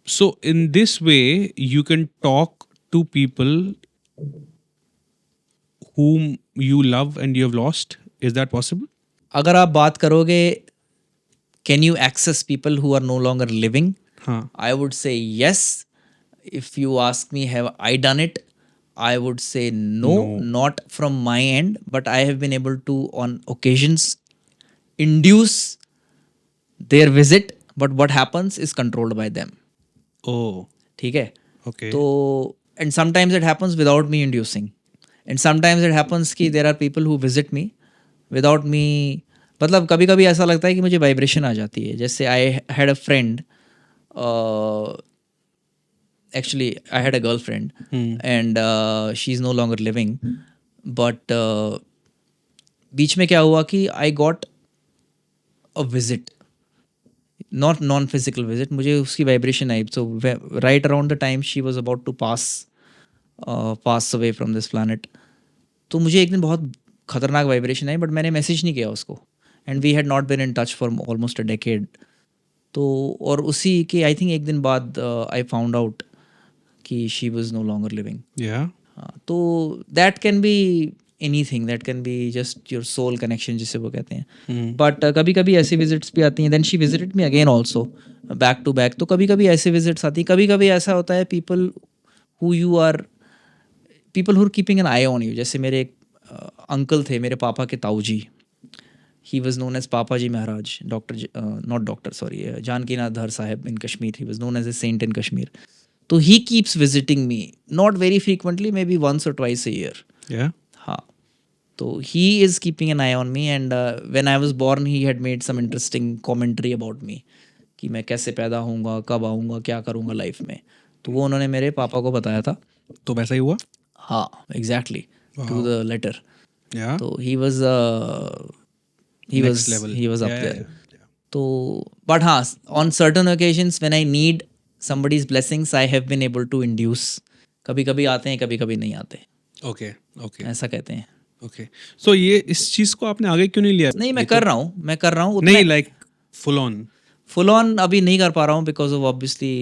So in this way, you can talk to people whom you love and you have lost. Is that possible? अगर आप बात करोगे can you access people who are no longer living, हाँ. I would say yes. If you ask me, have I done it? I would say no, No. not from my end, but I have been able to, on occasions, induce their visit. But what happens is controlled by them. Oh, ठीक है? okay. तो and sometimes it happens without me inducing, and sometimes it happens कि there are people who visit me without me. मतलब कभी कभी ऐसा लगता है कि मुझे वाइब्रेशन आ जाती है. जैसे I had a friend, actually I had a girlfriend, and she's no longer living, but बीच में क्या हुआ कि I got a visit, not non physical visit. मुझे उसकी vibration I. So right around the time she was about to pass away from this planet, तो मुझे एक दिन बहुत खतरनाक वाइब्रेशन आई, बट मैंने मैसेज नहीं किया उसको, and we had not been in touch for almost a decade. तो और उसी के आई थिंक एक दिन बाद आई फाउंड आउट कि she was no longer living. Yeah. तो that can be anything, that can be just your soul connection जिसे वो कहते हैं. बट कभी कभी ऐसी विजिट्स भी आती हैं. Then she visited me again also back to back. तो कभी कभी ऐसे विजिट्स आती हैं. कभी कभी ऐसा होता है people who you are, people who are keeping an eye on you. जैसे मेरे एक अंकल थे, मेरे पापा के ताऊ जी. He was known as Papa Ji Maharaj, not doctor, sorry, Janakinath Dhar Sahib in Kashmir. He was known as a saint in Kashmir. So he keeps visiting me, not very frequently, maybe once or twice a year. Yeah. हाँ. So he is keeping an eye on me, and when I was born, he had made some interesting commentary about me कि मैं कैसे पैदा होऊंगा, कब आऊँगा, क्या करूँगा लाइफ में. तो वो उन्होंने मेरे पापा को बताया था. तो वैसा ही हुआ. हाँ, exactly, to Wow. the letter. Yeah. So he was Next level. he was up Yeah, there. yeah. तो बट हाँ, on certain occasions when I need somebody's blessings I have been able to induce. कभी कभी आते हैं, कभी कभी नहीं आते. Okay. Okay. ऐसा कहते हैं. Okay. So ये इस चीज को आपने आगे क्यों नहीं लिया? नहीं, मैं ये कर तो- रहा हूँ, मैं कर रहा हूँ. नहीं, like full on. Full on अभी नहीं कर पा रहा हूँ because of obviously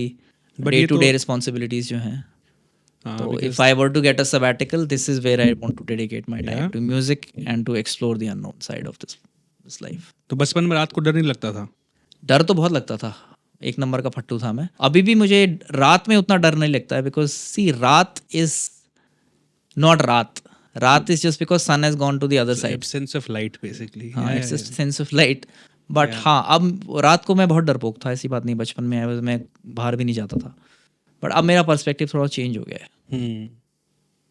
But day ये टू तो- डे रिस्पॉन्सिबिलिटीज जो हैं. हाँ, तो because- if I were to get a sabbatical, this is where I want to dedicate my time Yeah. To music and to explore the unknown side of this life. तो बचपन में रात को डर नहीं लगता था? डर तो बहुत लगता था. एक नंबर का फट्टू था मैं. अभी भी मुझे रात में उतना डर नहीं लगता है बिकॉज सी रात इज नॉट रात. रात is just because sun has gone to the other side. Absence of light basically. हाँ, Yeah, it's yeah, just sense of light. But Yeah. हाँ, अब रात को मैं बहुत डरपोक था. ऐसी बात नहीं. बचपन में मैं बाहर भी नहीं जाता था. बट अब मेरा पर्सपेक्टिव थोड़ा चेंज हो गया है. Hmm.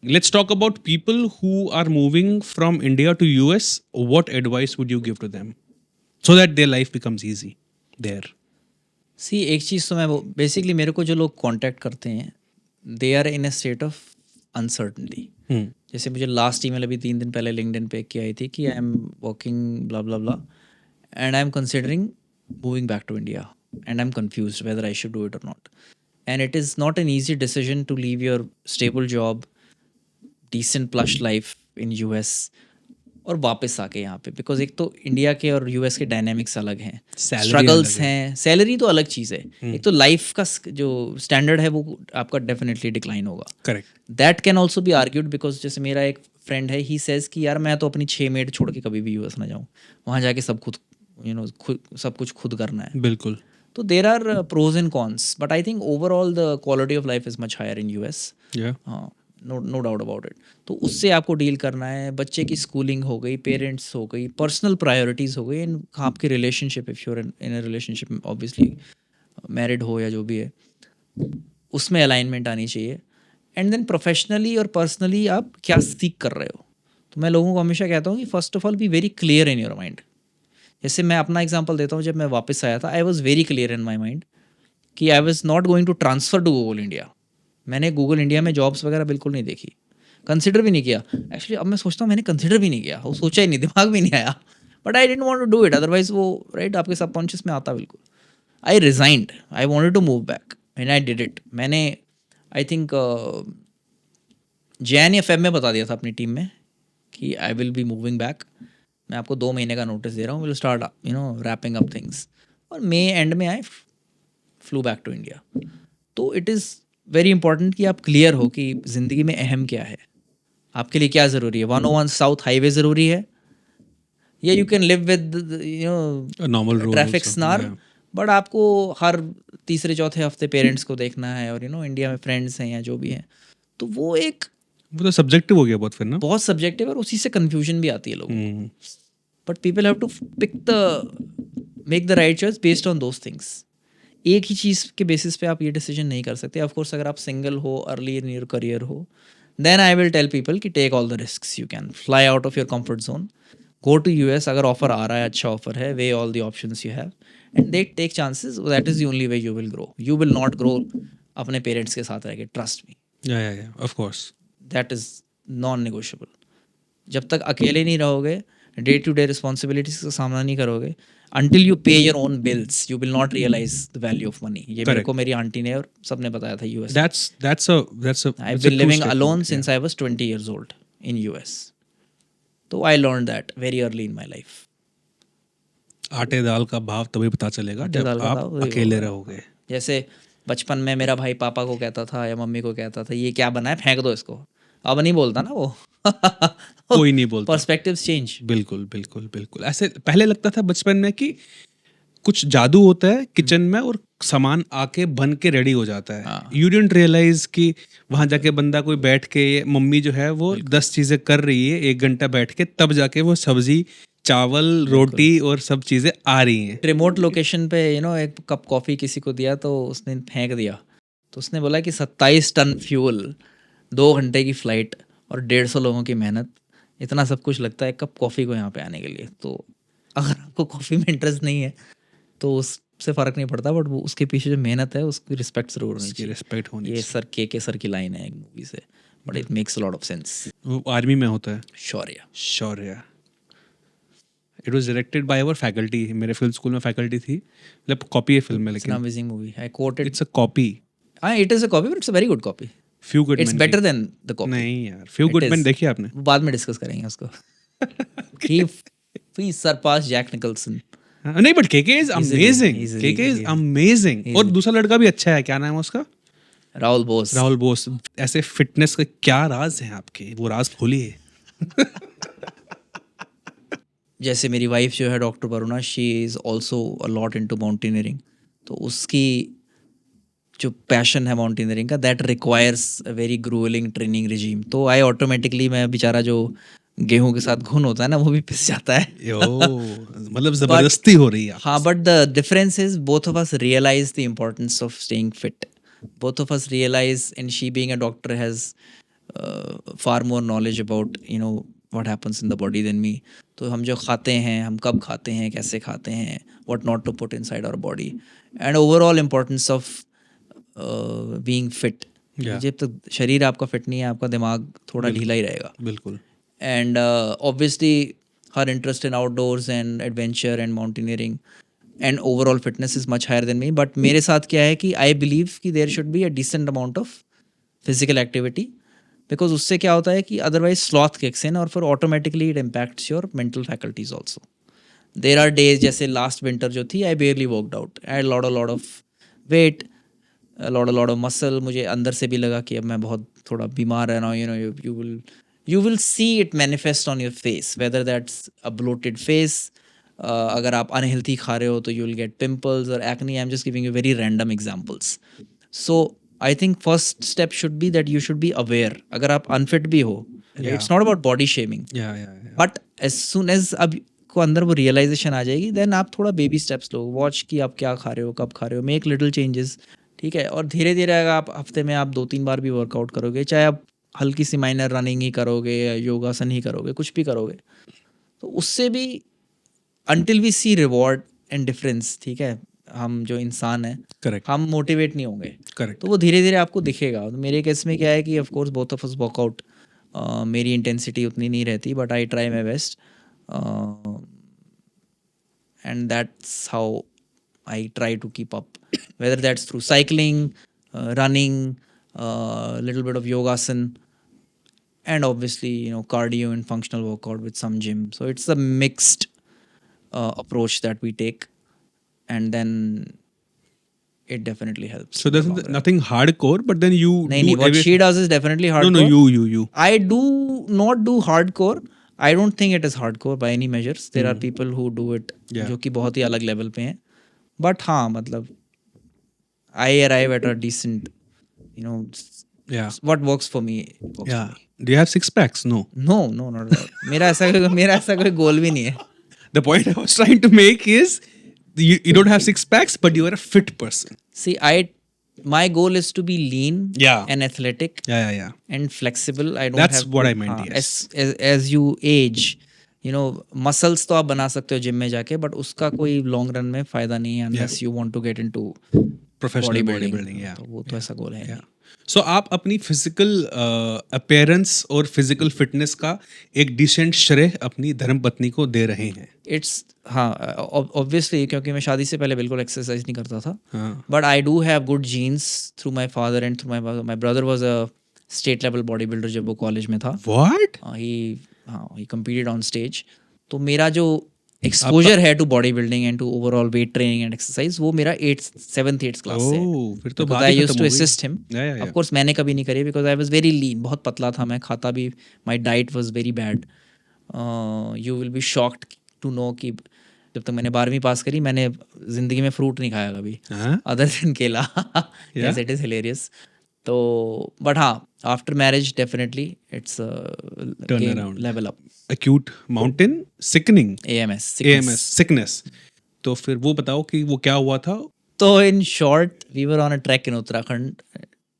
Let's talk about people who are moving from India to US. What advice would you give to them so that their life becomes easy there? सी एक चीज़ तो मैं वो बेसिकली मेरे को जो लोग कांटेक्ट करते हैं they are in a state of uncertainty. Hmm. जैसे मुझे लास्ट ईमेल अभी 3 दिन पहले लिंक्डइन पे की आई थी कि I am working blah blah blah and I am considering moving back to India and I am confused whether I should do it और not. And it is not an easy decision to leave your stable job, decent plush life in US और वापस आके यहाँ पे. Because एक तो India के और यूएस के डायनेमिक्स अलग हैं, Salary स्ट्रगल्स अलग है. हैं, सैलरी तो अलग चीज़ है. एक तो लाइफ का जो स्टैंडर्ड है वो आपका डेफिनेटली डिक्लाइन होगा. Correct. That can also be argued because जैसे मेरा एक फ्रेंड है, ही सेज कि यार मैं तो अपनी 6 मेड छोड़ के कभी भी यूएस ना जाऊँ. वहाँ जाके सब खुद खुद सब कुछ खुद करना है. बिल्कुल. तो there are pros and cons, but I think overall the quality of life is much higher in US. Yeah. हाँ, नो डाउट अबाउट इट. तो उससे आपको डील करना है. बच्चे की स्कूलिंग हो गई, पेरेंट्स हो गई, पर्सनल प्रायोरिटीज़ हो गई, एंड आपकी relationship, if you're in a relationship obviously married हो या जो भी है, उसमें अलाइनमेंट आनी चाहिए. एंड देन प्रोफेशनली और पर्सनली आप क्या सीख कर रहे हो. तो मैं लोगों को हमेशा कहता हूँ कि first of all be very clear in your mind. जैसे मैं अपना एग्जांपल देता हूँ, जब मैं वापस आया था I was very clear in my mind कि I was not going to transfer to Google India. मैंने गूगल इंडिया में जॉब्स वगैरह बिल्कुल नहीं देखी, कंसिडर भी नहीं किया. एक्चुअली अब मैं सोचता हूँ मैंने कंसिडर भी नहीं किया, वो सोचा ही नहीं, दिमाग भी नहीं आया. But I didn't want to do it, otherwise वो राइट आपके सबकॉन्शियस में आता बिल्कुल. I resigned, I wanted to move back and I did it. मैंने आई थिंक जैन या फेब में बता दिया था अपनी टीम में कि I will be moving back. मैं आपको 2 महीने का नोटिस दे रहा हूँ, will start wrapping up things. और मई एंड में I flew back to India. तो इट इज़ वेरी इंपॉर्टेंट कि आप क्लियर हो कि ज़िंदगी में अहम क्या है, आपके लिए क्या ज़रूरी है। 101 साउथ हाईवे ज़रूरी है, या you can live with A normal role traffic also. स्नार, Yeah. But आपको हर तीसरे चौथे हफ्ते पेरेंट्स को देखना है, और इंडिया में फ्रेंड्स हैं या जो भी हैं, तो वो एक वो तो सब्जेक्टिव हो गया बहुत फिर ना. बहुत सब्जेक्टिव है, और उसी से कन्फ्यूजन भी आती है लोगों को। Hmm. But people have to pick make the right choice based on those things. एक ही चीज़ के बेसिस पे आप ये डिसीजन नहीं कर सकते। ऑफ कोर्स अगर आप सिंगल हो, अर्ली इन योर करियर हो, then I will tell people कि take all the risks you can, fly out of your comfort zone, go to US. अगर ऑफर आ रहा है, अच्छा ऑफर है, weigh all the options you have and they take chances. That is the only way you will grow. You will not grow अपने parents के साथ रह के, trust me, Yeah. Of course. That is non negotiable. जब तक अकेले नहीं रहोगे, डे टू डे रिस्पॉन्सिबिलिटीज का सामना नहीं करोगे, until you pay your own bills you will not realize the value of money। ये मेरे Correct. को मेरी आंटी ने और सबने बताया था US. That's a I've that's a been true living statement. alone Yeah. since I was 20 years old in US, तो I learned that very early in my life। आटे दाल का भाव तभी पता चलेगा आटे जब दाल का आप भाव वही अकेले होगा। रहोगे. जैसे बचपन में मेरा भाई पापा को कहता था या मम्मी को कहता था, ये क्या बना है, फेंक दो इसको। अब नहीं बोलता ना वो। कोई नहीं बोलता. Perspectives change. बिल्कुल बिल्कुल बिल्कुल. ऐसे पहले लगता था बचपन में कि कुछ जादू होता है किचन में और सामान आके बन के रेडी हो जाता है. हाँ। यू डिडंट रियलाइज कि वहां जाके बंदा कोई बैठ के, मम्मी जो है वो 10 चीजें कर रही है 1 घंटा बैठ के, तब जाके वो सब्जी, चावल, रोटी और सब चीजें आ रही हैं. रिमोट लोकेशन पे एक कप कॉफ़ी किसी को दिया तो उसने फेंक दिया, तो उसने बोला कि 27 टन फ्यूल, 2 घंटे की फ्लाइट और 150 लोगों की मेहनत, इतना सब कुछ लगता है एक कप कॉफ़ी को यहाँ पे आने के लिए। तो अगर आपको कॉफ़ी में इंटरेस्ट नहीं है तो उससे फ़र्क नहीं पड़ता, बट वो उसके पीछे जो मेहनत है उसकी रिस्पेक्ट ज़रूर होनी उसकी चाहिए। रिस्पेक्ट होनी ये चाहिए. सर की लाइन है एक मूवी से, but it makes lot of sense. वो आर्मी में होता है. Shaurya. Shaurya. It was directed by our faculty. मेरे फिल्म स्कूल में फैकल्टी थी. मतलब कॉपी है फिल्म में, इट्स एन लेकिन amazing movie, I quoted. It's a copy. It is a copy, but it's a very good copy. Few good it's man better than the copy. नहीं यार, few It good is. Man देखी आपने? वो बाद में discuss करेंगे उसको। he surpassed Jack Nicholson. हाँ, नहीं but KK is amazing. easily, KK is easily. Amazing. और दूसरा लड़का भी अच्छा है, क्या नाम है उसका? राहुल बोस। राहुल बोस. ऐसे फिटनेस के क्या राज हैं आपके, वो राज खोलिए. जैसे मेरी वाइफ जो है doctor Varuna, she is also a lot into mountaineering, तो उसकी जो पैशन है माउंटेनियरिंग का, that requires a very gruelling training regime. तो आई ऑटोमेटिकली, मैं बेचारा जो गेहूं के साथ घुन होता है ना, वो भी पिस जाता है। यो, मतलब जबरदस्ती हो रही है. हाँ, but the difference is both of us realise the importance of staying fit. Both of us realise, and she being a doctor has far more knowledge about what happens in the body than me. तो हम जो खाते हैं, हम कब खाते हैं, कैसे खाते हैं, what not to put inside our body, and overall importance of being fit. Yeah. जब तक शरीर आपका फिट नहीं है, आपका दिमाग थोड़ा ढीला ही रहेगा। बिल्कुल. And obviously her interest in outdoors and adventure and mountaineering and overall fitness is much higher than me, but मेरे साथ क्या है कि I believe कि there should be a decent amount of physical activity, because उससे क्या होता है कि otherwise sloth kicks in, और फिर automatically it impacts your mental faculties also. There are days, जैसे last winter जो थी, I barely worked out. I had a lot of weight, a lot of muscle. मुझे अंदर से भी लगा कि अब मैं बहुत थोड़ा बीमार है ना। You will see it manifest on your face, whether that's a bloated face, अगर आप unhealthy खा रहे हो तो you will get pimples or acne. I'm just giving you very random examples. So I think first step should be that you should be aware. अगर आप unfit भी हो, it's not about body shaming, Yeah. But as soon as अब को अंदर वो realisation आ जाएगी, then आप थोड़ा बेबी स्टेप्स लो, वॉच कि आप क्या खा रहे हो, कब खा रहे हो, मेक लिटिल चेंजेस, ठीक है। और धीरे धीरे अगर आप हफ्ते में आप 2-3 बार भी वर्कआउट करोगे, चाहे आप हल्की सी माइनर रनिंग ही करोगे या योगासन ही करोगे, कुछ भी करोगे, तो उससे भी until we see reward and difference, ठीक है, हम जो इंसान हैं, Correct. हम मोटिवेट नहीं होंगे। Correct. तो वो धीरे धीरे आपको दिखेगा। तो मेरे केस में क्या है कि of course both of us workout, मेरी इंटेंसिटी उतनी नहीं रहती, but I try my best, and that's how I try to keep up, whether that's through cycling, running, little bit of yogasan, and obviously cardio and functional workout with some gym. So it's a mixed approach that we take, and then it definitely helps. So in the there's long run. nothing hardcore, but then you नहीं do नहीं, what everything. she does is definitely No, hardcore. no, you. I do not do hardcore. I don't think it is hardcore by any measures. There are people who do it Yeah. जो कि बहुत ही अलग level पे हैं. But हाँ, मतलब I arrive at a decent, you know, Yeah. what works for me works for Yeah. me. Do you have six packs? No. No, not at all. मेरा ऐसा कोई गोल भी नहीं है. The point I was trying to make is you don't have six packs, but you are a fit person. See, my goal is to be lean Yeah. and athletic Yeah. and flexible. I don't That's have what to, I meant, हाँ, yes. as you age, you know, muscles तो आप बना सकते हो gym में जाके, but उसका कोई लॉन्ग रन में फायदा नहीं है unless you want to get into Professional bodybuilding. bodybuilding, yeah. तो वो तो ऐसा गोल है Yeah. नहीं. So आप अपनी फिजिकल अपीयरेंस और फिजिकल फिटनेस का एक डिसेंट श्रेय अपनी धर्मपत्नी को दे रहे हैं. It's हाँ, obviously क्योंकि मैं शादी से पहले बिल्कुल एक्सरसाइज नहीं करता था. हाँ. But I do have good genes through my father and through my mother. My brother was a state level bodybuilder जब वो कॉलेज में था. What? he competed on stage. तो मेरा जो एक्सपोजर है to body building and to overall weight training and exercise वो मेरा 7th 8th क्लास से है. Oh, फिर तो Because बात I ही used खत्म to हो गई. assist him. Yeah. Of course मैंने कभी नहीं करी because I was very lean, बहुत पतला था मैं, खाता भी, my diet was very bad. You will be shocked to know कि जब तक मैंने 12वीं पास करी मैंने जिंदगी में फ्रूट नहीं खाया कभी हाँ? अदर देन केला. yes, it is hilarious. तो बट हाँ, after marriage definitely it's Turn around. Level up. Acute mountain sickening. AMS sickness. तो फिर वो बताओ कि वो क्या हुआ था. So in short, we were on a trek in Uttarakhand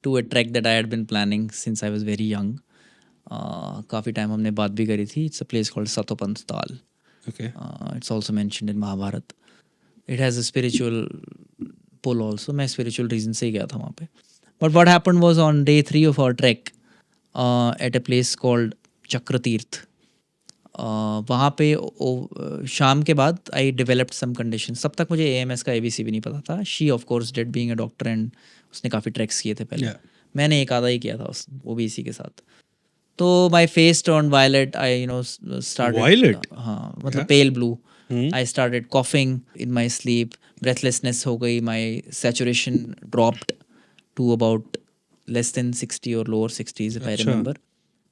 to a trek that I had been planning since I was very young. काफ़ी टाइम हमने बात भी करी थी. It's a place called Satopant Tal. Okay. It's also mentioned in Mahabharat. It has a spiritual pull also. मैं spiritual reason से ही गया था वहाँ पे. But what happened was on day 3 of our trek at a place called Chakratirth. वहाँ पे शाम के बाद आई डेवलप्ड सम कंडीशन. तब तक मुझे AMS का ABC भी नहीं पता था. She of course did being a doctor and उसने काफ़ी ट्रैक्स किए थे पहले. Yeah. मैंने एक आधा ही किया था वो भी इसी के साथ. तो my face turn violet. I started Violet? हाँ, मतलब Yeah. Pale blue. I started coughing in my sleep. Breathlessness हो गई. My saturation dropped to about less than 60 और लोअर 60s इफ आई अच्छा. रिमेंबर.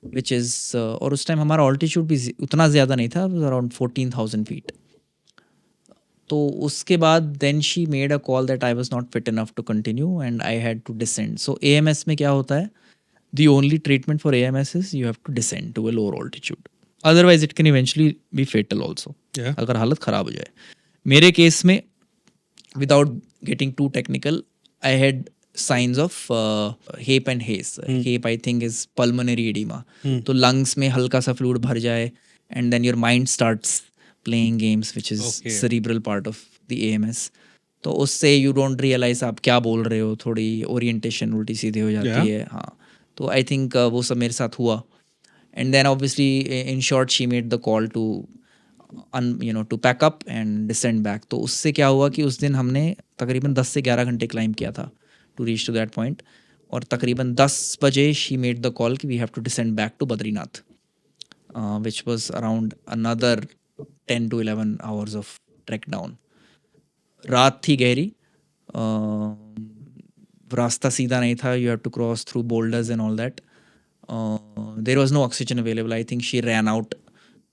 विच इज़ और उस time हमारा altitude भी उतना ज़्यादा नहीं था, अराउंड 14,000 फीट. तो उसके बाद then she made a call that I was not fit enough to continue and I had to descend. So AMS में क्या होता है, the only treatment for AMS is you have to descend to a lower altitude, otherwise it can eventually be fatal also. Yeah. अगर हालत ख़राब हो जाए. मेरे केस में without getting too technical I had signs of HAPE and HAZE. HAPE I think is pulmonary edema. तो lungs में हल्का सा fluid भर जाए and then your mind starts playing games which is Okay. cerebral part of the AMS. तो उससे you don't realize आप क्या बोल रहे हो, थोड़ी orientation उल्टी सीधी हो जाती है. हाँ, तो I think वो सब मेरे साथ हुआ. And then obviously in short she made the call to to pack up and descend back. तो उससे क्या हुआ कि उस दिन हमने तकरीबन 10 से 11 घंटे क्लाइंब किया था to reach to that point. और तकरीबन 10 बजे she made the call कि we have to descend back to Badrinath, which was around another 10 to 11 hours of trek down. रात थी गहरी, रास्ता सीधा नहीं था. You have to cross through boulders and all that. There was no oxygen available. I think she ran out.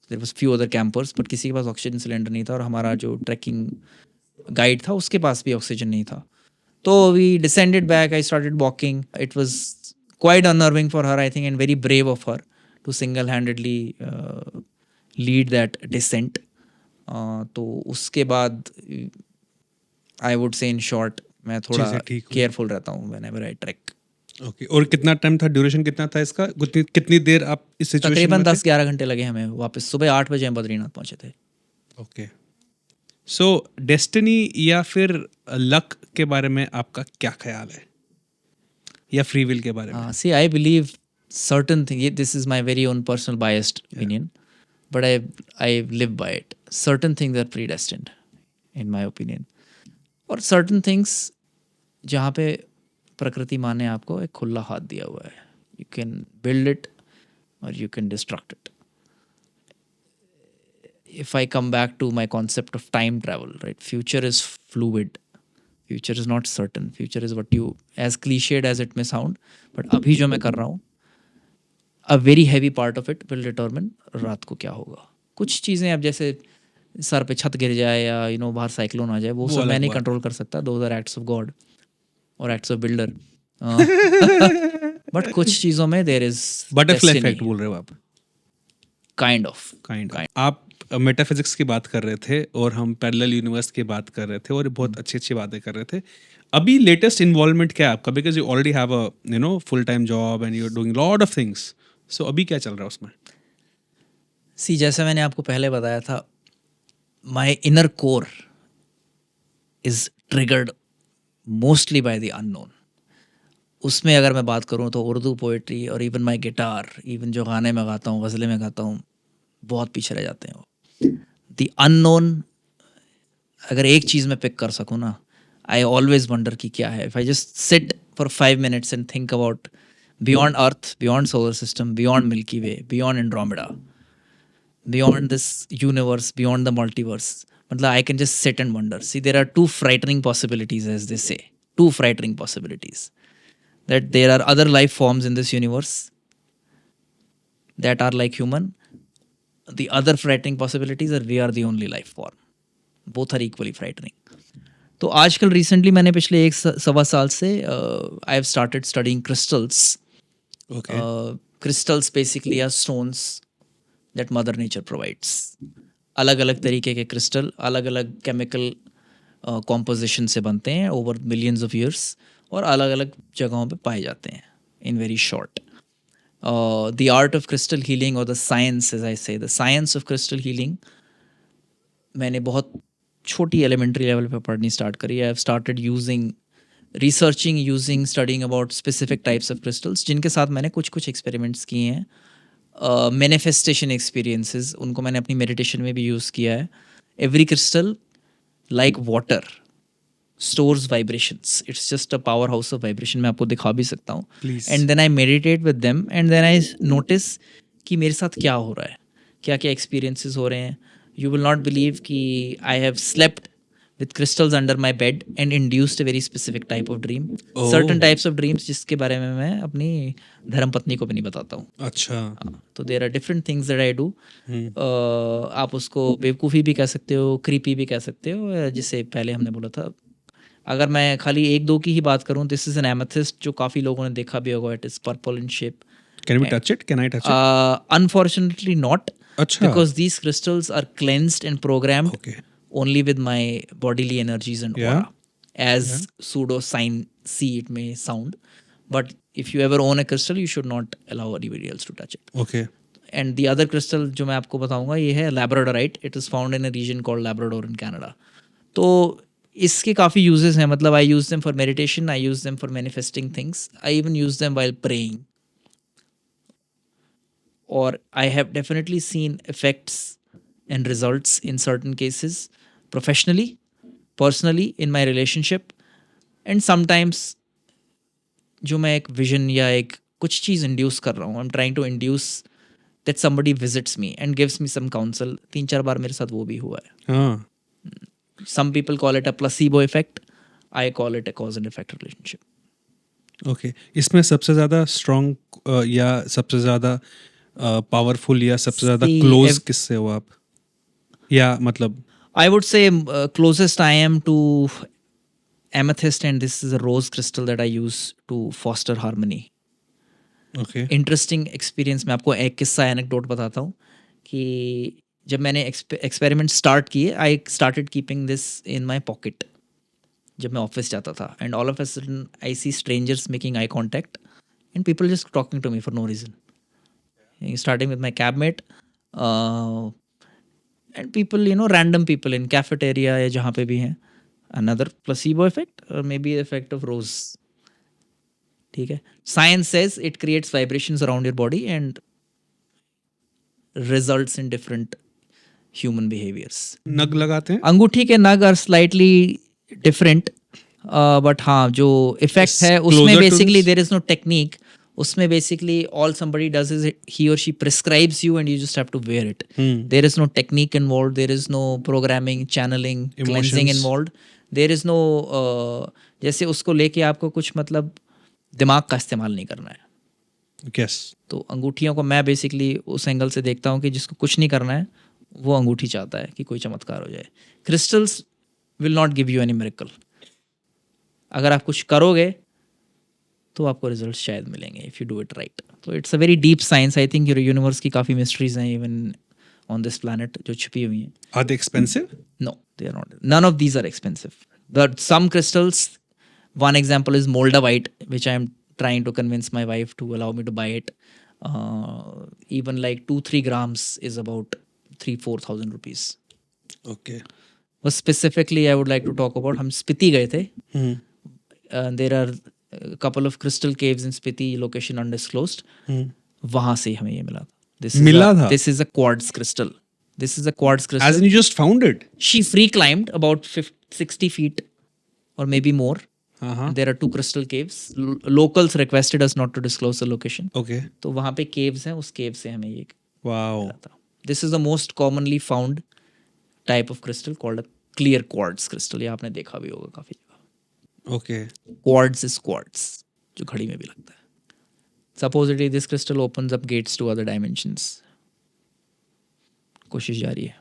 There was few other campers, but किसी के पास oxygen cylinder नहीं था और हमारा जो ट्रैकिंग गाइड था उसके पास भी ऑक्सीजन नहीं था. So we descended back. I started walking. It was quite unnerving for her, I think, and very brave of her to single-handedly lead that descent. तो उसके बाद I would say in short मैं थोड़ा चीज़ें ठीक हुई. केयरफुल रहता हूँ whenever I trek. Okay. और कितना टाइम था, ड्यूरेशन कितना था इसका, कितनी देर आप इस सिचुएशन तकरीबन में थे? 10-11 घंटे लगे हमें वापस. सुबह 8 बजे हम बद्रीनाथ पहुँचे थे. ओके. सो डेस्टिनी या फिर लक के बारे में आपका क्या ख्याल है, या फ्री विल के बारे में? See, I believe certain things. This is my very own personal biased opinion, but I live by it. Certain things are predestined, in my opinion. और certain things जहाँ पे प्रकृति माँ ने आपको एक खुला हाथ दिया हुआ है. You can build it or you can destruct it. If I come back to my concept of time travel, right? Future is fluid. Future is not certain, future is what you, as clichéd as it may sound, but अभी जो मैं कर रहा हूँ, a very heavy part of it will determine रात को क्या होगा. कुछ चीज़ें अब जैसे सर पे छत गिर जाए या बाहर साइक्लोन आ जाए, वो सब अलग मैं नहीं बात कंट्रोल कर सकता. Those are acts of God और एक्ट्स ऑफ बिल्डर. बट कुछ चीज़ों में देयर इज बटरफ्लाई इफेक्ट बोल रहे हो आप? Kind of. Kind of. आप मेटाफिजिक्स की बात कर रहे थे और हम पैरेलल यूनिवर्स की बात कर रहे थे और बहुत अच्छी अच्छी बातें कर रहे थे. अभी लेटेस्ट इन्वॉल्वमेंट क्या है आपका? Because you already have a full time job and you are doing lot of things. So अभी क्या चल रहा है उसमें? सी, जैसे मैंने आपको पहले बताया था, my inner core is triggered mostly by the unknown. उसमें अगर मैं बात करूँ तो उर्दू पोइट्री और इवन माई गिटार, इवन जो गाने में गाता हूँ, गज़लें में गाता हूँ, बहुत पीछे रह जाते हैं वो. द अननोन अगर एक चीज़ में पिक कर सकूँ ना, आई ऑलवेज वंडर कि क्या है. If I just sit for 5 minutes and think about beyond Earth, beyond solar system, beyond Milky Way, beyond Andromeda, beyond this universe, beyond the multiverse, मतलब I can just sit and wonder. See, there are 2 frightening possibilities, as they say, 2 frightening possibilities, that there are other life forms in this universe that are like human. The other frightening possibilities are we are the only life form. Both are equally frightening. तो आजकल recently मैंने पिछले 1-1.25 साल से I have started studying crystals. Okay. Crystals basically are stones that mother nature provides. अलग अलग तरीके के क्रिस्टल अलग अलग केमिकल कॉम्पोजिशन से बनते हैं ओवर मिलियंस ऑफ ईयर्स और अलग अलग जगहों पे पाए जाते हैं. In very short, the art of crystal healing और द साइंस, एज आई से, the science of crystal healing मैंने बहुत छोटी एलिमेंट्री लेवल पे पढ़नी स्टार्ट करी. आई have started using studying about specific types of crystals, जिनके साथ मैंने कुछ एक्सपेरिमेंट्स किए हैं. मैनिफेस्टेशन एक्सपीरियंसेस, उनको मैंने अपनी मेडिटेशन में भी यूज़ किया है. Every crystal, like water, stores vibrations. It's just a power house of vibration. मैं आपको दिखा भी सकता हूँ. Please. And then I meditate with them and then I notice कि मेरे साथ क्या हो रहा है, क्या क्या एक्सपीरियंसेस हो रहे हैं. यू विल नॉट बिलीव कि I have slept with crystals under my bed and induced a very specific type of dream. Oh. Certain types of dreams जिसके बारे में मैं अपनी धर्मपत्नी को भी नहीं बताता हूँ. अच्छा. तो there are different things that I do. आप उसको बेवकूफ़ी भी कह सकते हो, क्रीपी भी कह सकते हो, जिसे पहले हमने बोला था. अगर मैं खाली 1-2 की ही बात करूँ, दिस इज एन एमेथिस्ट जो काफ़ी लोगों ने देखा भी होगा. It is purple in shape. Can we touch it? Can I touch it? Unfortunately not, अच्छा. because these crystals are cleansed and programmed Okay. only with my bodily energies and Yeah. aura, as pseudo C it may sound, but if you ever own a crystal, you should not allow anybody else to touch it. Okay. And the other crystal जो मैं आपको बताऊंगा, ये है labradorite. It is found in a region called Labrador in Canada. तो इसके काफ़ी uses हैं. मतलब I use them for meditation, I use them for manifesting things, I even use them while praying. Or I have definitely seen effects and results in certain cases, professionally, personally, in my relationship, and sometimes जो मैं एक vision या एक कुछ चीज़ induce कर रहा हूँ, I'm trying to induce that somebody visits me and gives me some counsel. 3-4 बार मेरे साथ वो भी हुआ है. हाँ. Some people call it a placebo effect. I call it a cause and effect relationship. Okay. इसमें सबसे ज़्यादा strong या सबसे ज़्यादा पावरफुल या सबसे ज़्यादा See, क्लोज किससे हो आप? या मतलब I would say closest I am to amethyst, and this is a rose crystal that I use to foster harmony. Okay. Interesting experience, मैं आपको एक किस्सा एनेक्डोट बताता हूँ कि जब मैंने एक्सपेरिमेंट स्टार्ट किए, I started keeping this in my pocket जब मैं ऑफिस जाता था. And all of a sudden I see strangers making eye contact and people just talking to me for no reason. Starting with my cab mate, and people, random people in cafeteria या जहाँ पे भी हैं. Another placebo effect or maybe the effect of rose. ठीक है. Science says it creates vibrations around your body and results in different human behaviors. नग लगाते हैं? अंगूठी के नग are slightly different, but हाँ, जो effect है उसमें Closer to basically this? there is no technique. उसमें basically all somebody does is he or she prescribes you and you just have to wear it. There is no technique involved. There is no programming, channeling, cleansing Emotions. involved. There is no जैसे उसको लेके आपको कुछ मतलब दिमाग का इस्तेमाल नहीं करना है। यस। तो अंगूठियों को मैं बेसिकली उस एंगल से देखता हूँ कि जिसको कुछ नहीं करना है वो अंगूठी चाहता है कि कोई चमत्कार हो जाए। Crystals will not give you any miracle. अगर आप कुछ करोगे तो आपको रिजल्ट शायद मिलेंगे if you do it right. तो it's a very deep science. I think universe की काफ़ी मिस्ट्रीज हैं इवन ऑन दिस प्लानट जो छुपी हुई हैं। Are they expensive? No, they are not. None of these are expensive. But some crystals, one example is moldavite, which I am trying to convince my wife to allow me to buy it. Even like 2-3 grams is about 3,000-4,000 rupees. Okay. But specifically, I would like to talk about हम स्पीति गए थे. There are a couple of crystal caves in Spiti, location undisclosed. वहाँ से हमें ये मिला था. मिला था? This is a quartz crystal. This is a quartz crystal. As in you just found it? She free climbed about 60 feet or maybe more. Uh-huh. There are 2 crystal caves. Locals requested us not to disclose the location. Okay. तो वहाँ पे caves हैं, उस cave से हमें ये Wow. मिला था. This is the most commonly found type of crystal called a clear quartz crystal. ये आपने देखा भी होगा काफी जगह. Okay. Quartz is quartz, जो घड़ी में भी लगता है. Supposedly this crystal opens up gates to other dimensions. कोशिश जारी है.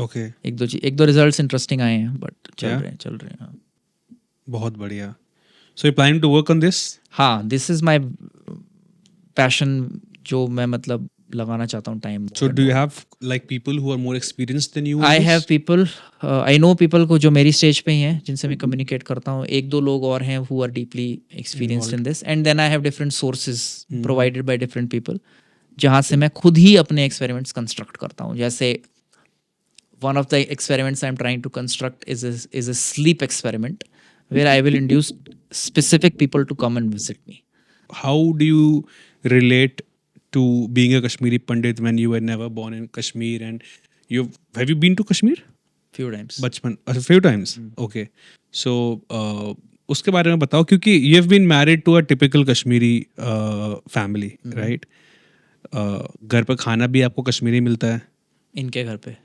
Okay. एक दो रिजल्ट्स इंटरेस्टिंग आए हैं बट चल Yeah? रहे हैं हाँ. बहुत बढ़िया. So you planning to work on this? हाँ, दिस इज माय पैशन जो मैं मतलब लगाना चाहता हूँ time. So do you have like people who are more experienced than you? in I this? Have people, I know people को जो मेरी स्टेज पे ही हैं जिनसे मैं कम्युनिकेट करता हूँ. 1-2 लोग और हैं who are deeply experienced in this and then I have different sources provided by different people जहाँ से मैं खुद ही अपने एक्सपेरिमेंट्स कंस्ट्रक्ट करता हूँ. जैसे one of the experiments I'm trying to construct is a sleep experiment where I will induce specific people to come and visit me. How do you relate to being a Kashmiri Pandit when you were never born in Kashmir and have you been to Kashmir? Few times. बचपन a few times. Okay. So उसके बारे में बताओ क्योंकि you have been married to a typical Kashmiri family, right? घर पर खाना भी आपको कश्मीरी मिलता है? इनके घर पे,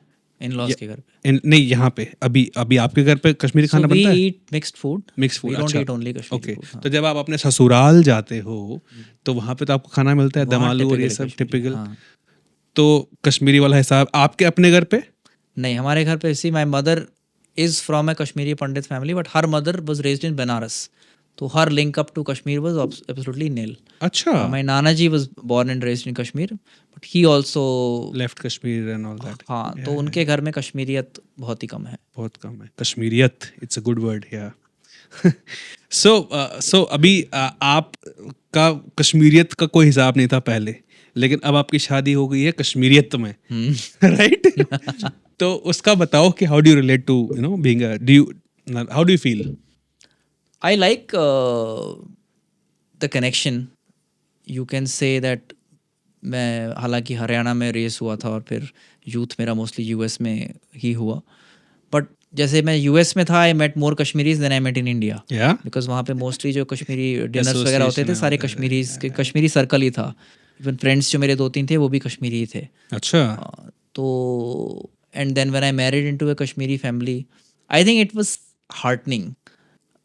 इन-लॉज के घर पे. नहीं यहाँ पे अभी आपके घर पे कश्मीरी खाना बनता है? We eat mixed food. Mix food. We don't अच्छा. eat only Kashmiri okay. food. हाँ. तो जब आप अपने ससुराल जाते हो तो वहाँ पे तो आपको खाना मिलता है दम वहाँ आलू और ये typical सब कश्मीरी, टिपिकल. हाँ. तो कश्मीरी वाला हिसाब आपके अपने घर पे? नहीं, हमारे घर पे see my mother is from a Kashmiri Pandit family but her mother was raised in Banaras. तो her link up to Kashmir was absolutely nil. अच्छा. My Nana ji was born and raised in Kashmir, but he also left Kashmir and all that. हाँ, तो उनके घर में कश्मीरियत बहुत ही कम है. बहुत कम है. कश्मीरियत, इट्स अ गुड वर्ड. या सो अभी आप का कश्मीरियत का कोई हिसाब नहीं था पहले, लेकिन अब आपकी शादी हो गई है कश्मीरियत में, राइट? तो उसका बताओ कि how do you relate to you know being how do you feel? I like the connection. You can say that मैं हालांकि हरियाणा में रेस हुआ था और फिर यूथ मेरा मोस्टली यूएस में ही हुआ. बट जैसे मैं यूएस में था I met more Kashmiris then I met in India. Yeah because वहाँ पे मोस्टली जो कश्मीरी डिनर्स वगैरह होते थे सारे कश्मीरीज के कश्मीरी सर्कल ही था. इवन फ्रेंड्स जो मेरे 2-3 थे वो भी कश्मीरी ही थे. अच्छा. तो and then when I married into a Kashmiri family I think it was heartening.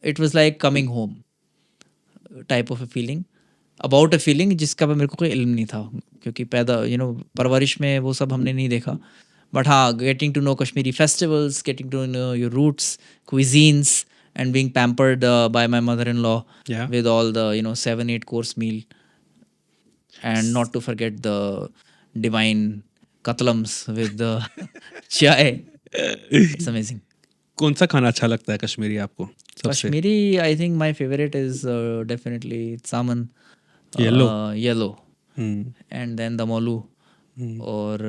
It was like coming home type of a feeling about a feeling जिसका मेरे को कोई इल्म नहीं था क्योंकि पैदा परवरिश में वो सब हमने नहीं देखा. बट हाँ, getting to know Kashmiri festivals, getting to know your roots, cuisines and being pampered by my mother-in-law Yeah. with all the 7-8 course meal and not to forget the divine katlams with the chai. It's amazing. कौन सा खाना अच्छा लगता है कश्मीरी आपको सबसे? Kashmiri, I think my favorite is definitely salmon. Yellow. And then damolu. और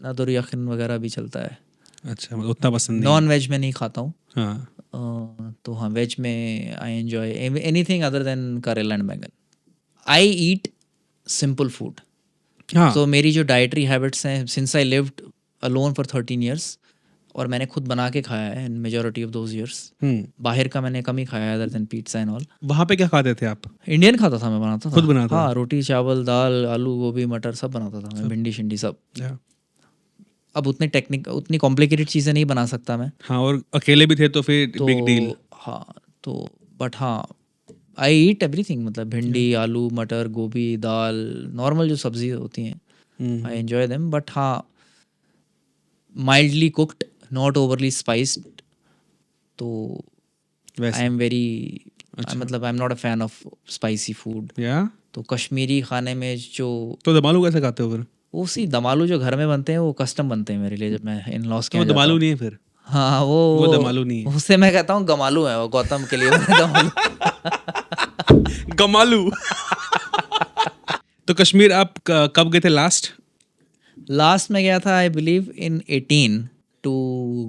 नादुर यखन वगैरह भी चलता है. अच्छा, मतलब उतना पसंद नहीं. नॉन वेज में नहीं खाता हूँ. हाँ. तो हाँ, वेज में I enjoy anything other than करेला एंड बैंगन. आई ईट सिंपल फूड. हाँ. तो मेरी जो डाइटरी हैबिट्स हैं since I lived alone for 13 years और मैंने खुद बना के खाया है इन मेजॉरिटी ऑफ दोज ईयर्स. बाहर का मैंने कम ही खाया है other than pizza and all. वहाँ पे क्या खाते थे आप? इंडियन खाता था मैं, बनाता था खुद बनाता हाँ, रोटी चावल दाल आलू गोभी मटर सब बनाता था मैं, भिंडी शिंडी सब. अब उतनी कॉम्प्लिकेटेड चीज़ें नहीं बना सकता मैं। हाँ, और अकेले भी थे तो फिर तो बिग डील। हाँ, तो बट हाँ, आई ईट एवरीथिंग, मतलब भिंडी, आलू, मटर, गोभी, दाल, नॉर्मल जो सब्ज़ी होती हैं, आई एन्जॉय देम। बट हाँ, mildly cooked, not overly spiced, तो आई वैसे एम वेरी, अच्छा। मतलब I am not a fan of spicy food. या तो कश्मीरी खाने में जो तो दम आलू कैसे खाते हो फिर? उसी दम आलू जो घर में बनते हैं वो कस्टम बनते हैं मेरे लिए, जब मैं इन लॉज के तो वो यहाँ दम जाता आलू हूँ। नहीं है फिर? हाँ, वो दम आलू नहीं है। उससे मैं कहता हूँ गमालू है वो, गौतम के लिए मैंने गमालू। गमालू। तो कश्मीर आप कब गए थे लास्ट? लास्ट में गया था I believe in 18 to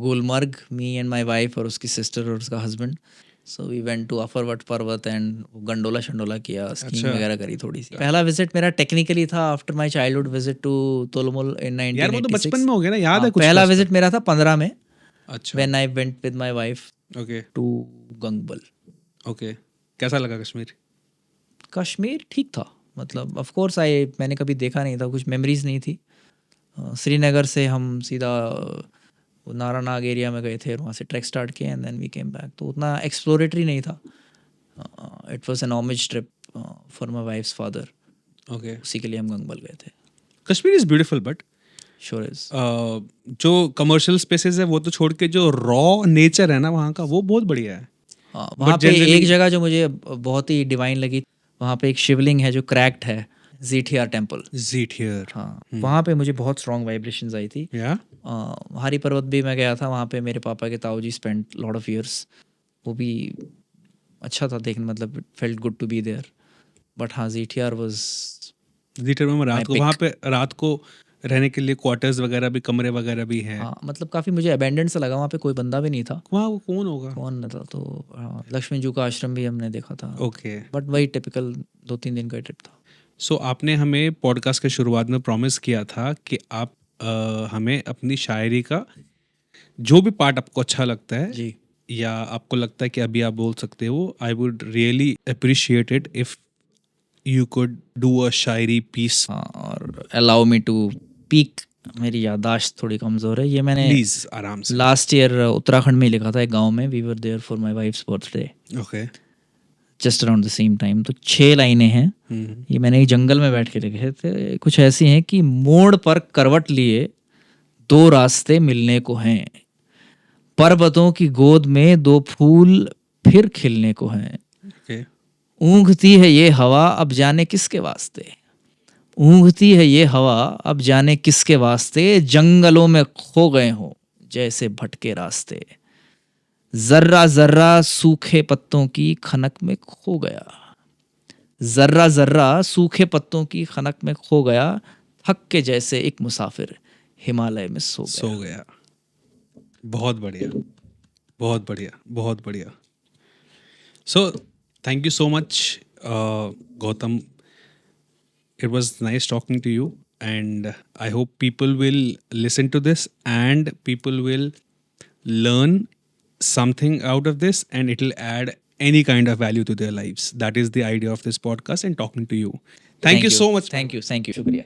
Gulmarg, me and my wife और उसकी सिस्टर और उसका husband. So we went to Affarwat पर्वत एंड गंडोला शंडोला किया, स्कीइंग अच्छा। वगैरह करी थोड़ी सी। पहला विजिट मेरा टेक्निकली था after my childhood visit to Tulmul in यार वो तो बचपन 1986। में हो गया ना, याद हाँ, है कुछ पहला तो उसका? विजिट मेरा था 15 में, अच्छा। When I went with my wife okay. To Gangbal. Okay, कैसा लगा कश्मीर? कश्मीर ठीक था, मतलब ऑफ कोर्स मैंने कभी देखा नहीं था, कुछ मेमोरीज नहीं थी। श्रीनगर से हम सीधा नारानाग एरिया में गए थे और वहाँ से ट्रैक स्टार्ट किए and then we came back, तो उतना एक्सप्लोरेटरी नहीं था। It was an homage trip for my wife's father, okay. उसी के लिए हम गंगबल गए थे। Kashmir is beautiful but sure is. जो कमर्शियल स्पेसेस है वो तो छोड़ के जो रॉ नेचर है ना वहाँ का, वो बहुत बढ़िया है। हाँ, वहाँ पे एक जगह जो मुझे बहुत ही डिवाइन लगी, वहाँ पे एक शिवलिंग है जो क्रैक्ड है, ज़ीठियार टेम्पल। ज़ीठियर। हाँ, वहाँ पे मुझे बहुत स्ट्रॉन्ग वाइब्रेशंस आई थी। या हरी पर्वत भी मैं गया था, वहाँ पे मेरे पापा के ताऊ जी स्पेंड लॉट ऑफ ईयर्स, वो भी अच्छा था देखने, मतलब felt good to be there. But हाँ, ज़ीठियार वाज ज़ीठियर में माय रात को पिक। वहाँ पे रात को रहने के लिए क्वार्टर्स वगैरह भी, कमरे वगैरह भी हैं। हाँ, मतलब काफ़ी मुझे अबेंडेंट सा लगा, वहाँ पे कोई बंदा भी नहीं था। वहाँ वो कौन होगा? कौन न था, तो हाँ, लक्ष्मण जू का आश्रम भी हमने देखा था। ओके। बट वही टिपिकल 2-3 दिन का ट्रिप था। सो आपने हमें पॉडकास्ट के शुरुआत में प्रॉमिस किया था कि आप हमें अपनी शायरी का जो भी पार्ट आपको अच्छा लगता है जी। या आपको लगता है कि अभी आप बोल सकते हो, I would really appreciate it if you could do a शायरी पीस। हाँ, और अलाउ मी टू पीक, मेरी याददाश्त थोड़ी कमज़ोर है, ये मैंने प्लीज आराम से। लास्ट ईयर उत्तराखंड में ही लिखा था, एक गांव में। We were there for my wife's birthday, okay. Just around the same time. तो 6 लाइनें हैं, ये मैंने एक जंगल में बैठ के लिखे थे। कुछ ऐसी हैं कि मोड़ पर करवट लिए 2 रास्ते मिलने को हैं, पर्वतों की गोद में 2 फूल फिर खिलने को हैं, ओके। ऊँघती है ये हवा अब जाने किसके वास्ते, ऊँघती है ये हवा अब जाने किसके वास्ते, जंगलों में खो गए हो जैसे भटके रास्ते, जर्रा जर्रा सूखे पत्तों की खनक में खो गया, जर्रा जर्रा सूखे पत्तों की खनक में खो गया, थक के जैसे एक मुसाफिर हिमालय में सो गया। सो गया। बहुत बढ़िया, बहुत बढ़िया, बहुत बढ़िया। So thank you so much Gautam. It was nice talking to you, and I hope people will listen to this and people will learn something out of this, and it will add any kind of value to their lives. That is the idea of this podcast and talking to you. Thank you so much. Thank you, शुक्रिया।